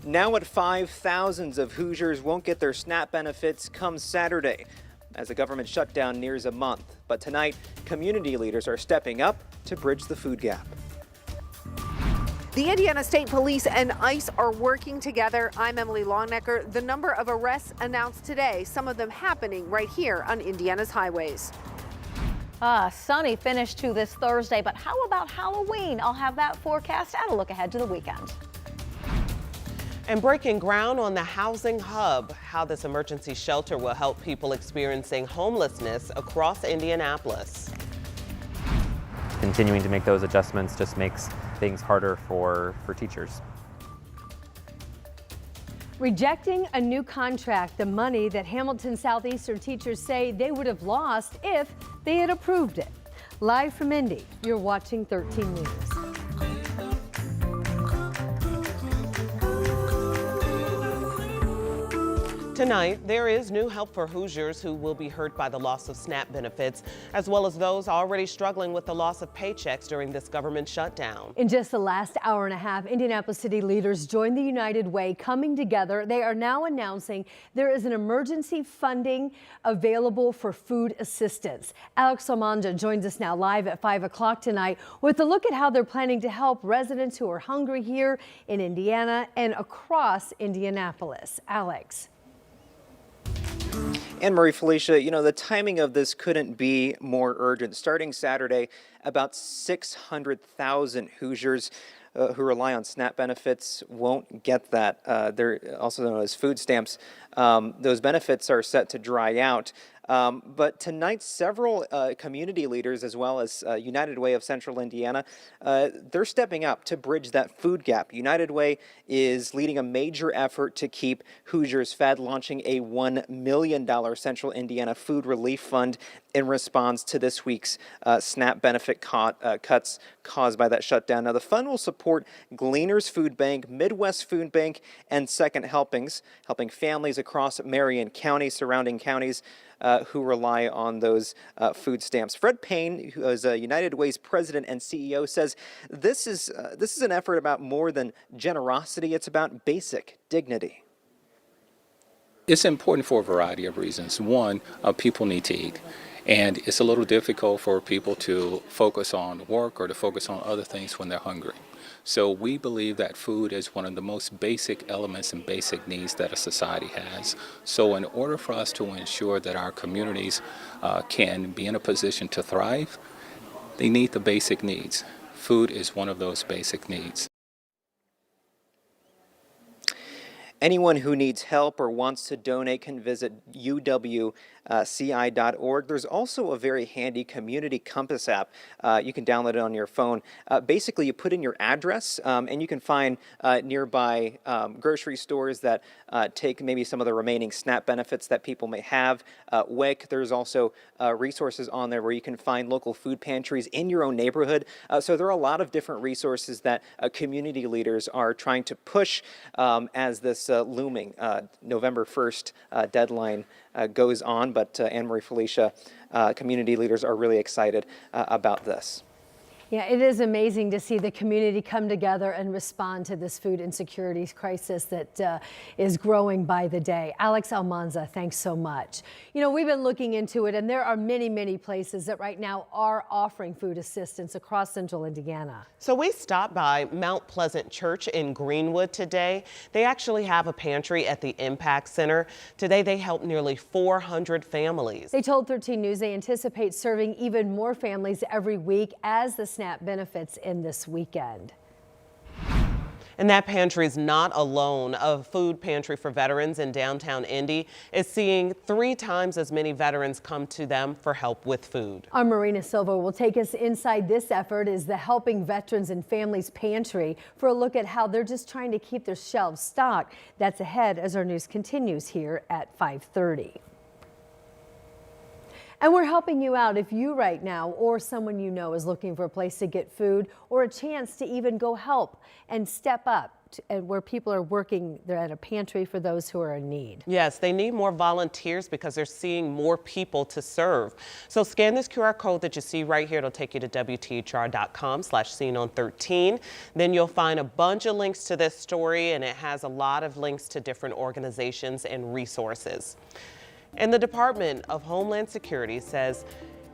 Now at 5, thousands of Hoosiers won't get their SNAP benefits come Saturday as the government shutdown nears a month. But tonight, community leaders are stepping up to bridge the food gap. The Indiana State Police and ICE are working together. I'm Emily Longnecker. The number of arrests announced today, some of them happening right here on Indiana's highways. Sunny finish to this Thursday, but how about Halloween? I'll have that forecast and a look ahead to the weekend. And breaking ground on the housing hub, how this emergency shelter will help people experiencing homelessness across Indianapolis. Continuing to make those adjustments just makes things harder for teachers. Rejecting a new contract, the money that Hamilton Southeastern teachers say they would have lost if they had approved it. Live from Indy, you're watching 13 News. Tonight, there is new help for Hoosiers who will be hurt by the loss of SNAP benefits, as well as those already struggling with the loss of paychecks during this government shutdown. In just the last hour and a half, Indianapolis city leaders joined the United Way coming together. They are now announcing there is an emergency funding available for food assistance. Alex Almanza joins us now live at 5 o'clock tonight with a look at how they're planning to help residents who are hungry here in Indiana and across Indianapolis. Alex. Anne Marie, Felicia, the timing of this couldn't be more urgent. Starting Saturday, about 600,000 Hoosiers who rely on SNAP benefits won't get that. They're also known as food stamps. Those benefits are set to dry out. But tonight, several community leaders, as well as United Way of Central Indiana, they're stepping up to bridge that food gap. United Way is leading a major effort to keep Hoosiers fed, launching a $1 million Central Indiana Food Relief Fund in response to this week's SNAP benefit cuts caused by that shutdown. Now, the fund will support Gleaners Food Bank, Midwest Food Bank, and Second Helpings, helping families across Marion County, surrounding counties, who rely on those food stamps. Fred Payne, who is United Way's president and CEO, says this is an effort about more than generosity. It's about basic dignity. It's important for a variety of reasons. One, people need to eat. And it's a little difficult for people to focus on work or to focus on other things when they're hungry. So we believe that food is one of the most basic elements and basic needs that a society has. So in order for us to ensure that our communities can be in a position to thrive, they need the basic needs. Food is one of those basic needs. Anyone who needs help or wants to donate can visit uwci.org. There's also a very handy community compass app. You can download it on your phone. Basically, you put in your address, and you can find nearby grocery stores that take maybe some of the remaining SNAP benefits that people may have. WIC, there's also resources on there where you can find local food pantries in your own neighborhood. So there are a lot of different resources that community leaders are trying to push as this looming November 1st deadline goes on. But Anne Marie, Felicia, community leaders are really excited about this. Yeah, it is amazing to see the community come together and respond to this food insecurity crisis that is growing by the day. Alex Almanza, thanks so much. We've been looking into it, and there are many, many places that right now are offering food assistance across Central Indiana. So we stopped by Mount Pleasant Church in Greenwood today. They actually have a pantry at the Impact Center. Today they helped nearly 400 families. They told 13 News they anticipate serving even more families every week as the SNAP benefits end this weekend. And that pantry is not alone. A food pantry for veterans in downtown Indy is seeing 3 times as many veterans come to them for help with food. Our Marina Silva will take us inside this effort is the Helping Veterans and Families Pantry for a look at how they're just trying to keep their shelves stocked. That's ahead as our news continues here at 5:30. And we're helping you out if you right now or someone you know is looking for a place to get food or a chance to even go help and step up. and where people are working. They're at a pantry for those who are in need. Yes, they need more volunteers because they're seeing more people to serve. So scan this QR code that you see right here. It'll take you to WTHR.com/SeenOn13. Then you'll find a bunch of links to this story, and it has a lot of links to different organizations and resources. And the Department of Homeland Security says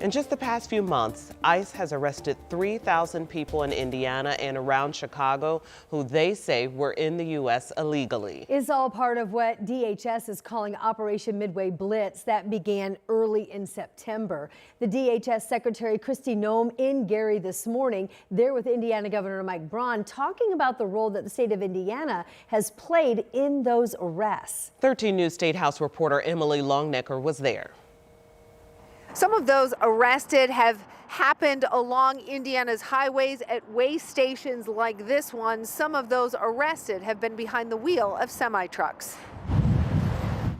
in just the past few months, ICE has arrested 3,000 people in Indiana and around Chicago who they say were in the U.S. illegally. It's all part of what DHS is calling Operation Midway Blitz that began early in September. The DHS Secretary Kristi Noem in Gary this morning, there with Indiana Governor Mike Braun, talking about the role that the state of Indiana has played in those arrests. 13 News State House reporter Emily Longnecker was there. Some of those arrested have happened along Indiana's highways at way stations like this one. Some of those arrested have been behind the wheel of semi-trucks.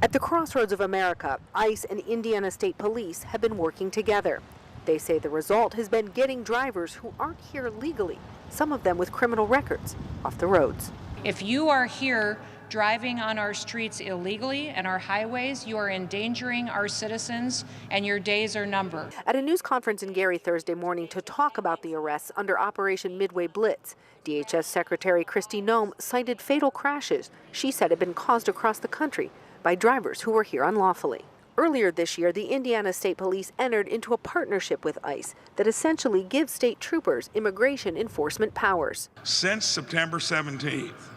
At the crossroads of America, ICE and Indiana State Police have been working together. They say the result has been getting drivers who aren't here legally, some of them with criminal records, off the roads. If you are here driving on our streets illegally and our highways, you are endangering our citizens and your days are numbered. At a news conference in Gary Thursday morning to talk about the arrests under Operation Midway Blitz, DHS Secretary Kristi Noem cited fatal crashes she said had been caused across the country by drivers who were here unlawfully. Earlier this year, the Indiana State Police entered into a partnership with ICE that essentially gives state troopers immigration enforcement powers. Since September 17th,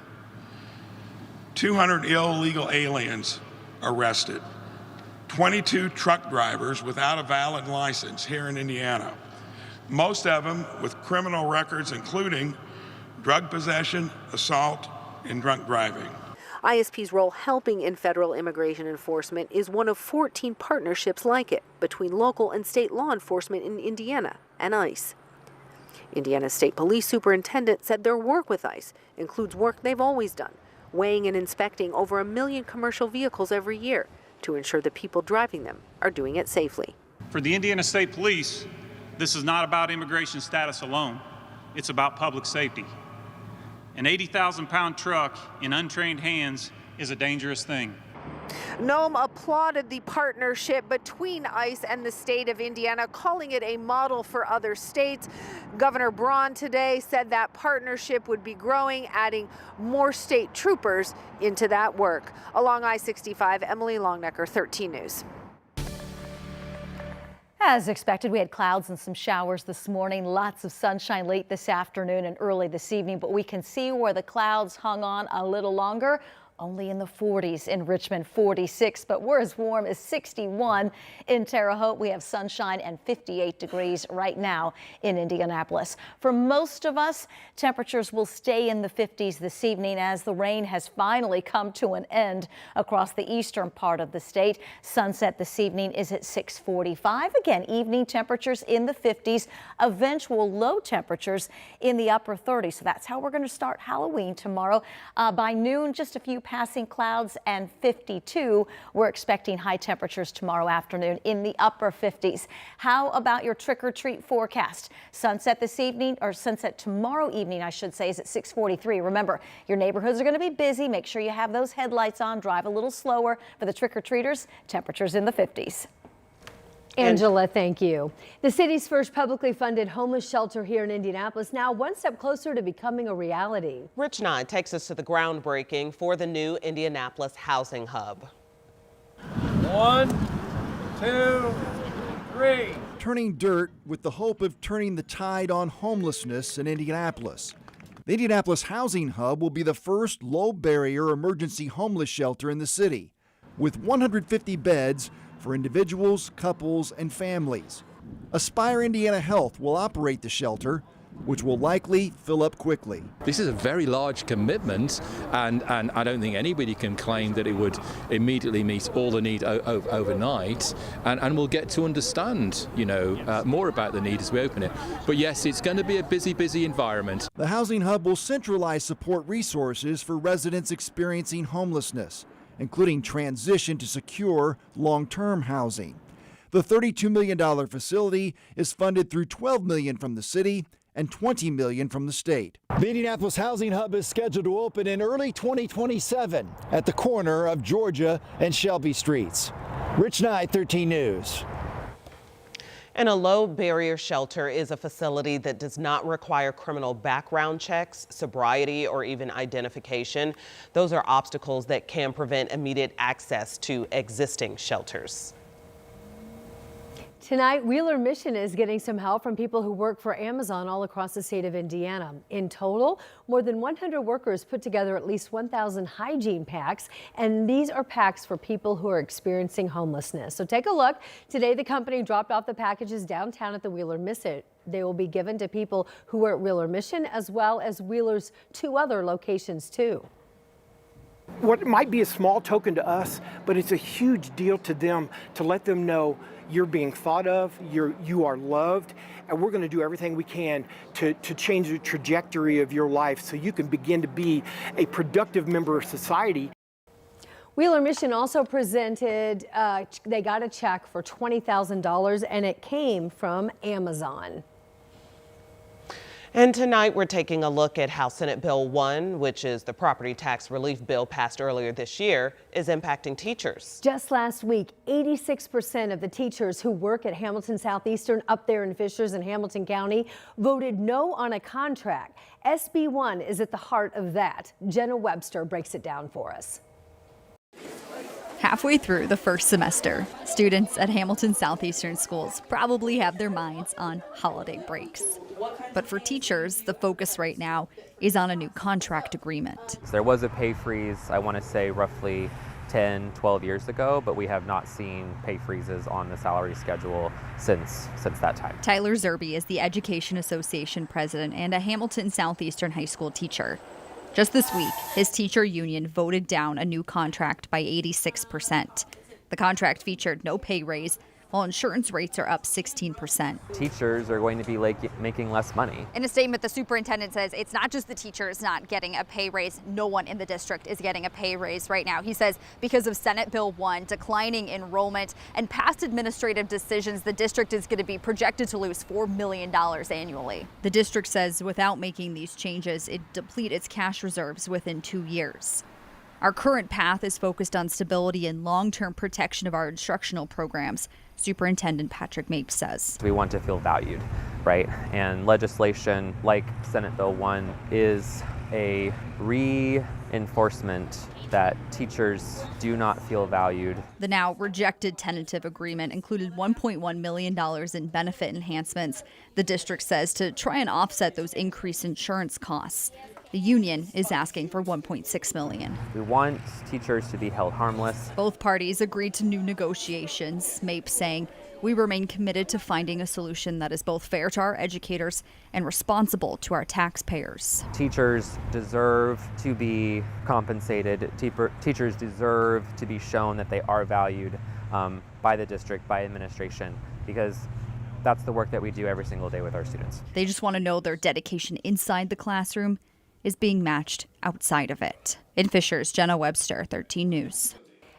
200 illegal aliens arrested, 22 truck drivers without a valid license here in Indiana, most of them with criminal records including drug possession, assault, and drunk driving. ISP's role helping in federal immigration enforcement is one of 14 partnerships like it between local and state law enforcement in Indiana and ICE. Indiana State Police Superintendent said their work with ICE includes work they've always done, weighing and inspecting over 1 million commercial vehicles every year to ensure the people driving them are doing it safely. For the Indiana State Police, this is not about immigration status alone. It's about public safety. An 80,000-pound truck in untrained hands is a dangerous thing. Noem applauded the partnership between ICE and the state of Indiana, calling it a model for other states. Governor Braun today said that partnership would be growing, adding more state troopers into that work. Along I-65, Emily Longnecker, 13 News. As expected, we had clouds and some showers this morning, lots of sunshine late this afternoon and early this evening, but we can see where the clouds hung on a little longer. Only in the 40s in Richmond, 46, but we're as warm as 61 in Terre Haute. We have sunshine and 58 degrees right now in Indianapolis. For most of us, temperatures will stay in the 50s this evening as the rain has finally come to an end across the eastern part of the state. Sunset this evening is at 6:45. Again, evening temperatures in the 50s, eventual low temperatures in the upper 30s. So that's how we're going to start Halloween tomorrow. By noon, just a few passing clouds and 52. We're expecting high temperatures tomorrow afternoon in the upper 50s. How about your trick-or-treat forecast? Sunset this evening, or sunset tomorrow evening, I should say, is at 6:43. Remember, your neighborhoods are going to be busy. Make sure you have those headlights on. Drive a little slower for the trick-or-treaters. Temperatures in the 50s. Angela, thank you. The city's first publicly funded homeless shelter here in Indianapolis now one step closer to becoming a reality. Rich Nye takes us to the groundbreaking for the new Indianapolis Housing Hub. 1, 2, 3. Turning dirt with the hope of turning the tide on homelessness in Indianapolis. The Indianapolis Housing Hub will be the first low-barrier emergency homeless shelter in the city, with 150 beds for individuals, couples, and families. Aspire Indiana Health will operate the shelter, which will likely fill up quickly. This is a very large commitment, and I don't think anybody can claim that it would immediately meet all the need overnight, and we'll get to understand, more about the need as we open it. But yes, it's going to be a busy environment. The Housing Hub will centralize support resources for residents experiencing homelessness, including transition to secure long-term housing. The $32 million facility is funded through $12 million from the city and $20 million from the state. The Indianapolis Housing Hub is scheduled to open in early 2027 at the corner of Georgia and Shelby Streets. Rich Knight, 13 News. And a low barrier shelter is a facility that does not require criminal background checks, sobriety, or even identification. Those are obstacles that can prevent immediate access to existing shelters. Tonight, Wheeler Mission is getting some help from people who work for Amazon all across the state of Indiana. In total, more than 100 workers put together at least 1,000 hygiene packs, and these are packs for people who are experiencing homelessness. So take a look. Today, the company dropped off the packages downtown at the Wheeler Mission. They will be given to people who are at Wheeler Mission, as well as Wheeler's 2 other locations, too. What might be a small token to us, but it's a huge deal to them to let them know you're being thought of, you are loved, and we're going to do everything we can to change the trajectory of your life so you can begin to be a productive member of society. Wheeler Mission also presented, they got a check for $20,000, and it came from Amazon. And tonight we're taking a look at how Senate Bill 1, which is the property tax relief bill passed earlier this year, is impacting teachers. Just last week, 86% of the teachers who work at Hamilton Southeastern up there in Fishers and Hamilton County voted no on a contract. SB 1 is at the heart of that. Jenna Webster breaks it down for us. Halfway through the first semester, students at Hamilton Southeastern schools probably have their minds on holiday breaks. But for teachers, the focus right now is on a new contract agreement. There was a pay freeze, I want to say roughly 10, 12 years ago, but we have not seen pay freezes on the salary schedule since that time. Tyler Zerby is the Education Association president and a Hamilton Southeastern high school teacher. Just this week, his teacher union voted down a new contract by 86%. The contract featured no pay raise, while insurance rates are up 16%. Teachers are going to be making less money. In a statement, the superintendent says it's not just the teachers not getting a pay raise. No one in the district is getting a pay raise right now. He says because of Senate Bill 1, declining enrollment, and past administrative decisions, the district is going to be projected to lose $4 million annually. The district says without making these changes, it deplete its cash reserves within 2 years. Our current path is focused on stability and long-term protection of our instructional programs, Superintendent Patrick Mapes says. We want to feel valued, right? And legislation like Senate Bill 1 is a reinforcement that teachers do not feel valued. The now rejected tentative agreement included $1.1 million in benefit enhancements, the district says, to try and offset those increased insurance costs. The union is asking for $1.6 million. We want teachers to be held harmless. Both parties agreed to new negotiations, Mapes saying, "We remain committed to finding a solution that is both fair to our educators and responsible to our taxpayers." Teachers deserve to be compensated. Teachers deserve to be shown that they are valued by the district, by administration, because that's the work that we do every single day with our students. They just want to know their dedication inside the classroom is being matched outside of it. In Fishers, Jenna Webster, 13 News.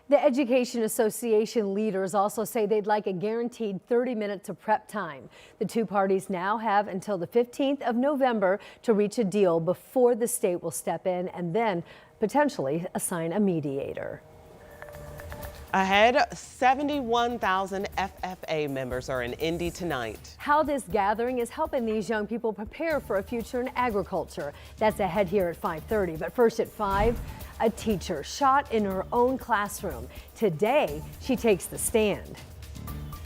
The Education Association leaders also say they'd like a guaranteed 30 minutes of prep time. The two parties now have until the 15th of November to reach a deal before the state will step in and then potentially assign a mediator. Ahead, 71,000 FFA members are in Indy tonight. How this gathering is helping these young people prepare for a future in agriculture. That's ahead here at 5:30. But first at 5, a teacher shot in her own classroom. Today, she takes the stand.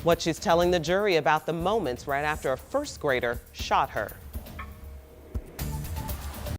What she's telling the jury about the moments right after a first grader shot her.